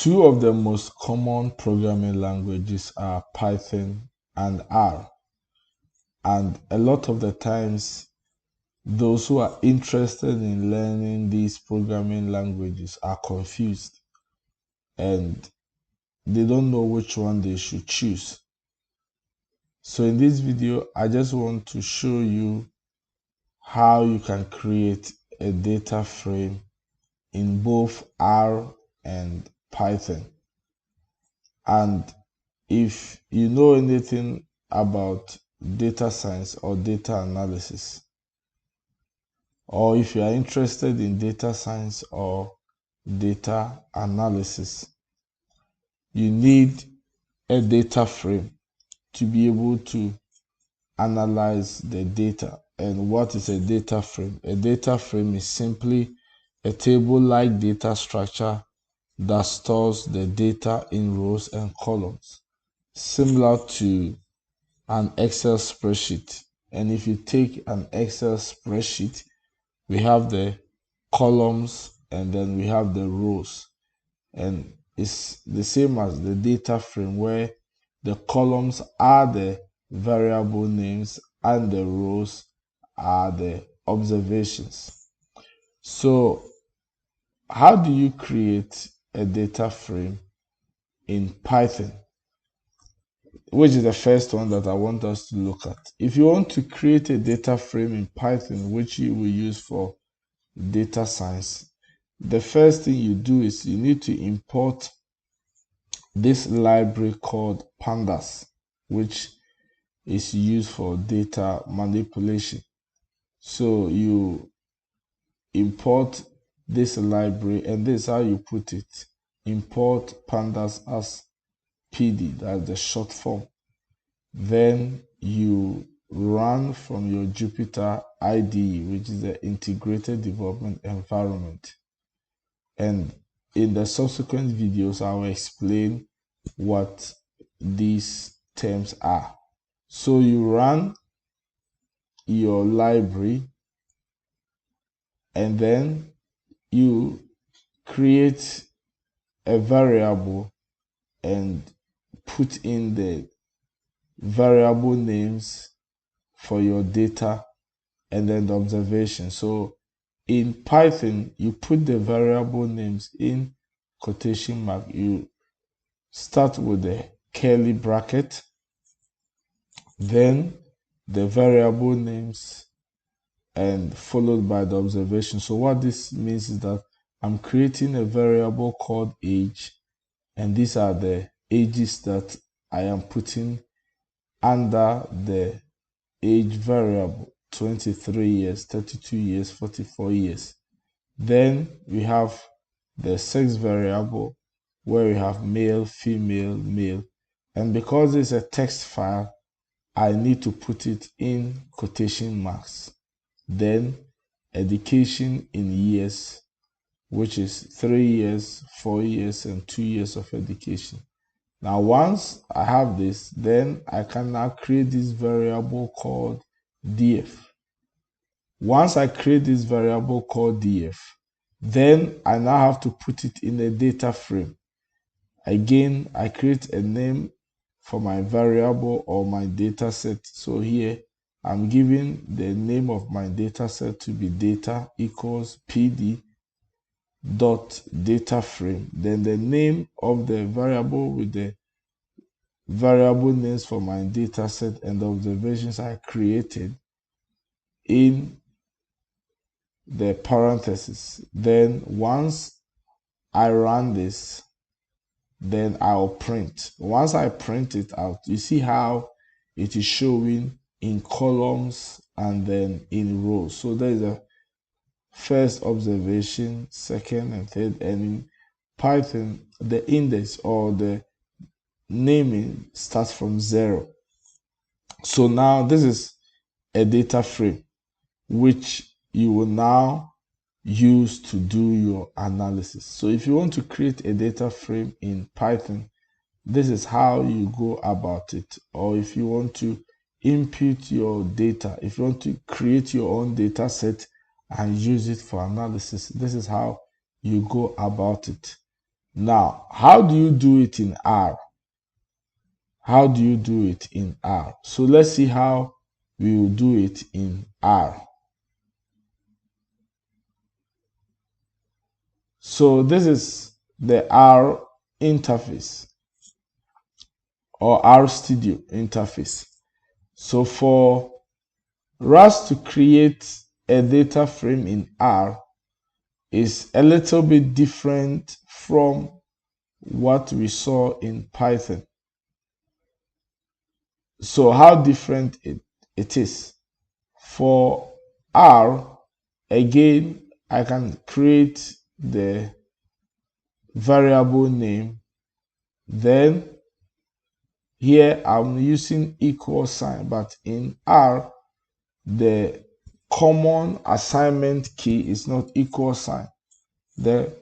Two of the most common programming languages are Python and R. And a lot of the times, those who are interested in learning these programming languages are confused and they don't know which one they should choose. So in this video, I just want to show you how you can create a data frame in both R and Python. And if you know anything about data science or data analysis, or if you are interested in data science or data analysis, you need a data frame to be able to analyze the data. And what is a data frame? A data frame is simply a table-like data structure that stores the data in rows and columns, similar to an Excel spreadsheet. And if you take an Excel spreadsheet, we have the columns and then we have the rows. And it's the same as the data frame, where the columns are the variable names and the rows are the observations. So how do you create a data frame in Python? Which is the first one that I want us to look at. If you want to create a data frame in Python, which you will use for data science, the first thing you do is you need to import this library called pandas, which is used for data manipulation. So you import this library, and this is how you put it: import pandas as PD, that's the short form. Then you run from your Jupyter IDE, which is the integrated development environment. And in the subsequent videos, I will explain what these terms are. So you run your library and then you create a variable and put in the variable names for your data and then the observation. So in Python, you put the variable names in quotation mark. You start with the curly bracket, then the variable names, and followed by the observation. So what this means is that I'm creating a variable called age, and these are the ages that I am putting under the age variable: 23 years, 32 years, 44 years. Then we have the sex variable, where we have male, female, male. And because it's a text file, I need to put it in quotation marks. Then education in years, which is 3 years, 4 years, and 2 years of education. Now, once I have this, then I can now create this variable called df. Once I create this variable called df, then I now have to put it in a data frame. Again, I create a name for my variable or my data set. So here I'm giving the name of my data set to be data equals pd dot data frame. Then the name of the variable with the variable names for my data set and the observations I created in the parentheses. Then once I run this, then I'll print. Once I print it out, you see how it is showing in columns and then in rows. So there is a first observation, second and third, and in Python, the index or the naming starts from 0. So now this is a data frame which you will now use to do your analysis. So if you want to create a data frame in Python, this is how you go about it. Or if you want to input your data, if you want to create your own data set and use it for analysis, this is how you go about it. Now, how do you do it in R? How do you do it in R? So let's see how we will do it in R. So this is the R interface or R Studio interface. So for us to create a data frame in R is a little bit different from what we saw in Python. So how different it is? For R, again, I can create the variable name. Then here I'm using equal sign, but in R, the common assignment key is not equal sign. The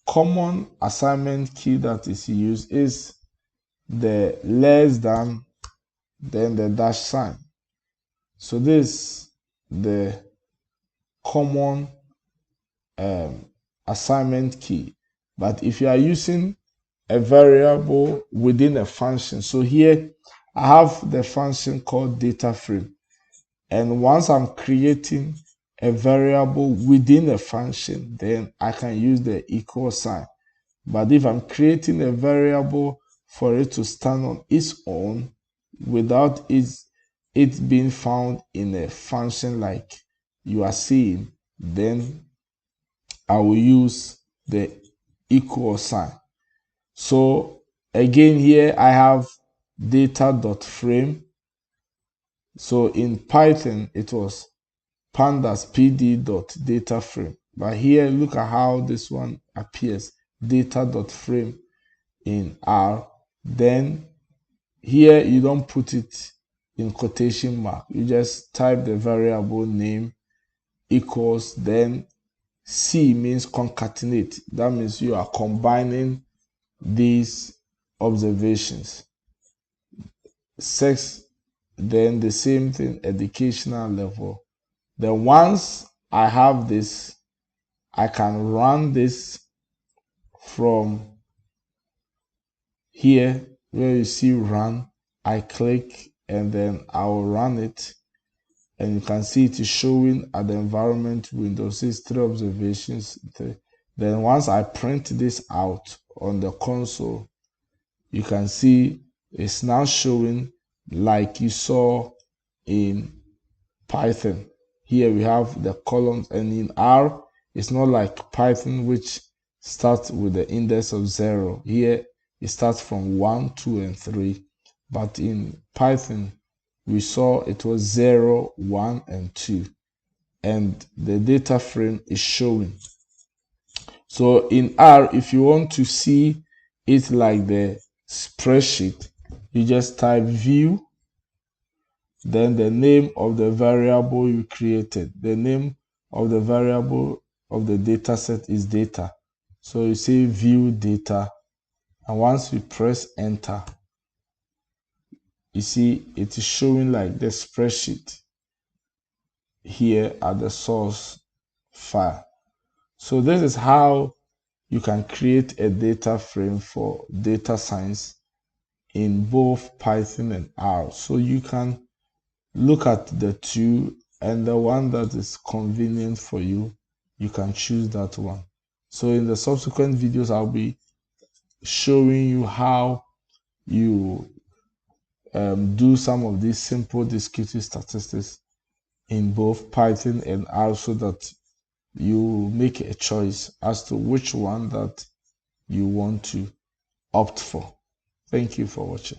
common assignment key that is used is the less than, then the dash sign. So this is the common assignment key. But if you are using a variable within a function, so here I have the function called data frame. And once I'm creating a variable within a function, then I can use the equal sign. But if I'm creating a variable for it to stand on its own without it being found in a function like you are seeing, then I will use the equal sign. So again, here I have data.frame. So in Python, it was pandas pd.dataframe. But here, look at how this one appears, data.frame in R. Then here, you don't put it in quotation mark. You just type the variable name equals, then C means concatenate. That means you are combining these observations. Sex, then the same thing, educational level. Then once I have this, I can run this from here where you see run. I click and then I will run it. And you can see it is showing at the environment window. Says 3 observations. Then once I print this out on the console, you can see it's now showing like you saw in Python. Here we have the columns, and in R, it's not like Python, which starts with the index of 0. Here it starts from 1, 2, and 3. But in Python, we saw it was 0, 1, and 2. And the data frame is showing. So in R, if you want to see it like the spreadsheet, you just type view, then the name of the variable you created. The name of the variable of the data set is data. So you say view data, and once you press enter, you see it is showing like the spreadsheet here at the source file. So this is how you can create a data frame for data science in both Python and R. So you can look at the two, and the one that is convenient for you, you can choose that one. So in the subsequent videos, I'll be showing you how you do some of these simple descriptive statistics in both Python and R, so that you make a choice as to which one that you want to opt for. Thank you for watching.